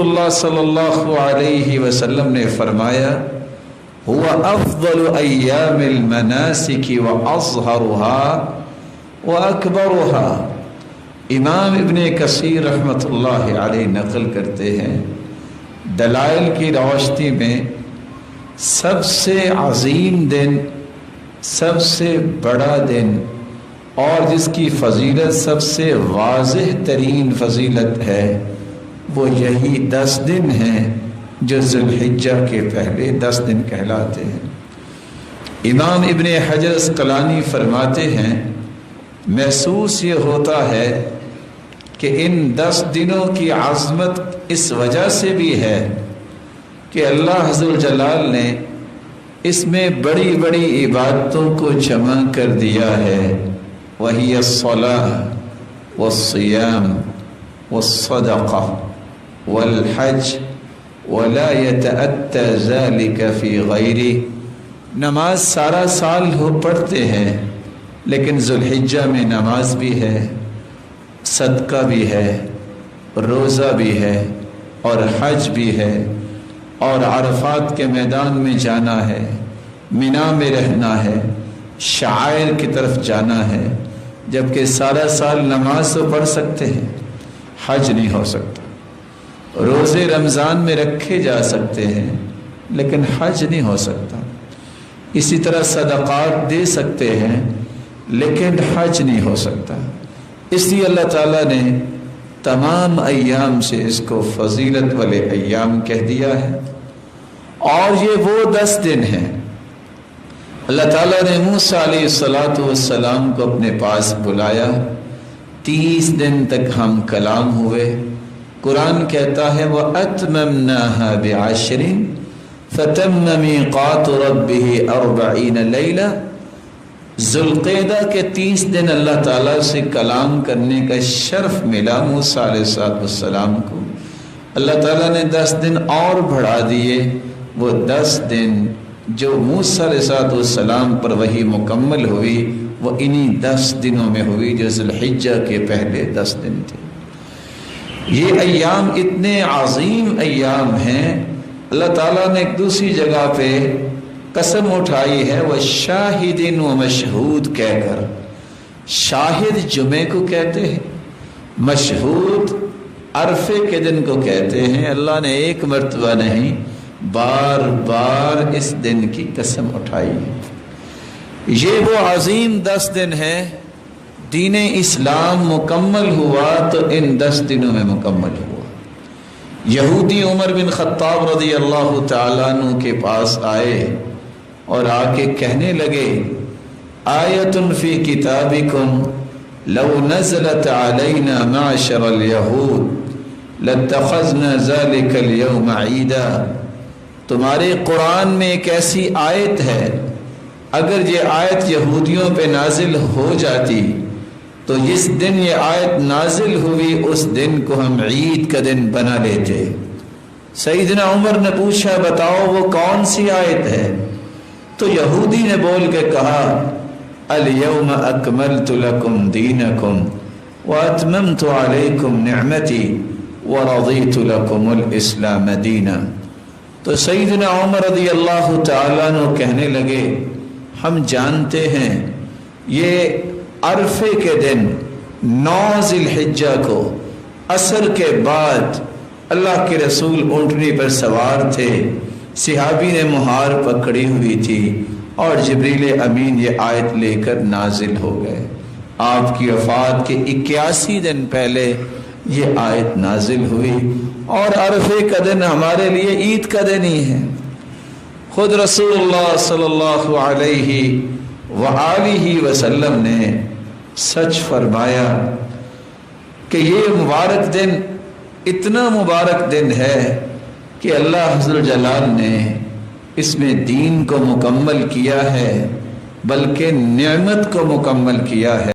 اللہ صلی اللہ علیہ وسلم نے فرمایا هو افضل ایام المناسک واظہرها واکبرها۔ امام ابن کثیر رحمۃ اللہ علیہ نقل کرتے ہیں دلائل کی روشنی میں سب سے عظیم دن، سب سے بڑا دن اور جس کی فضیلت سب سے واضح ترین فضیلت ہے وہ یہی 10 دن ہیں جو ذی الحجہ کے پہلے 10 دن کہلاتے ہیں۔ امام ابن حجر عسقلانی فرماتے ہیں محسوس یہ ہوتا ہے کہ ان 10 دنوں کی عظمت اس وجہ سے بھی ہے کہ اللہ عز و جلال نے اس میں بڑی بڑی عبادتوں کو جمع کر دیا ہے، وہی الصلاۃ والصیام والصدقہ والحج ولا يتأتى ذلك في غیرہ۔ نماز سارا سال ہو پڑھتے ہیں لیکن ذی الحجہ میں نماز بھی ہے، صدقہ بھی ہے، روزہ بھی ہے اور حج بھی ہے اور عرفات کے میدان میں جانا ہے، مینا میں رہنا ہے، شعائر کی طرف جانا ہے، جبکہ سارا سال نماز تو پڑھ سکتے ہیں، حج نہیں ہو سکتا۔ روزے رمضان میں رکھے جا سکتے ہیں لیکن حج نہیں ہو سکتا۔ اسی طرح صدقات دے سکتے ہیں لیکن حج نہیں ہو سکتا۔ اس لیے اللہ تعالیٰ نے تمام ایام سے اس کو فضیلت والے ایام کہہ دیا ہے۔ اور یہ وہ 10 دن ہیں اللہ تعالیٰ نے موسیٰ علیہ السلام کو اپنے پاس بلایا، 30 دن تک ہم کلام ہوئے۔ قرآن کہتا ہے وَأَتْمَمْنَاهَا بِعَشْرٍ فَتَمَّ مِيقَاتُ رَبِّهِ 40 لَيْلَةً۔ ذوالقعدہ کے 30 دن اللہ تعالیٰ سے کلام کرنے کا شرف ملا موسیٰ علیہ السلام کو۔ اللہ تعالیٰ نے 10 دن اور بڑھا دیے، وہ 10 دن جو موسیٰ علیہ السلام پر وحی مکمل ہوئی وہ انہی 10 دنوں میں ہوئی جو ذی الحجہ کے پہلے 10 دن تھے۔ یہ ایام اتنے عظیم ایام ہیں، اللہ تعالیٰ نے ایک دوسری جگہ پہ قسم اٹھائی ہے وَشَاهِدٍ وَمَشْهُودٍ کہہ کر۔ شاہد جمعے کو کہتے ہیں، مشہود عرفے کے دن کو کہتے ہیں۔ اللہ نے ایک مرتبہ نہیں بار بار اس دن کی قسم اٹھائی ہے۔ یہ وہ عظیم 10 دن ہیں۔ دین اسلام مکمل ہوا تو ان 10 دنوں میں مکمل ہوا۔ یہودی عمر بن خطاب رضی اللہ تعالیٰ عنہ کے پاس آئے اور آ کے کہنے لگے آیۃ فی کتابکم لو نزلت علینا معشر الیہود لاتخذنا ذلک اليوم عیدا۔ تمہارے قرآن میں ایک ایسی آیت ہے، اگر یہ آیت یہودیوں پہ نازل ہو جاتی تو جس دن یہ آیت نازل ہوئی اس دن کو ہم عید کا دن بنا لیتے۔ سیدنا عمر نے پوچھا بتاؤ وہ کون سی آیت ہے؟ تو یہودی نے بول کے کہا الیوم اکملت لکم دینکم واتممت علیکم نعمتی ورضیت لکم الاسلام دینا۔ تو سیدنا عمر رضی اللہ تعالیٰ عنہ کہنے لگے ہم جانتے ہیں یہ عرفے کے دن 9 ذی الحجہ کو عصر کے بعد اللہ کے رسول اونٹنی پر سوار تھے، صحابی نے مہار پکڑی ہوئی تھی اور جبریل امین یہ آیت لے کر نازل ہو گئے۔ آپ کی وفات کے 81 دن پہلے یہ آیت نازل ہوئی اور عرفے کا دن ہمارے لیے عید کا دن ہی ہے۔ خود رسول اللہ صلی اللہ علیہ وآلہ وسلم نے سچ فرمایا کہ یہ مبارک دن اتنا مبارک دن ہے کہ اللہ عز و جلال نے اس میں دین کو مکمل کیا ہے بلکہ نعمت کو مکمل کیا ہے۔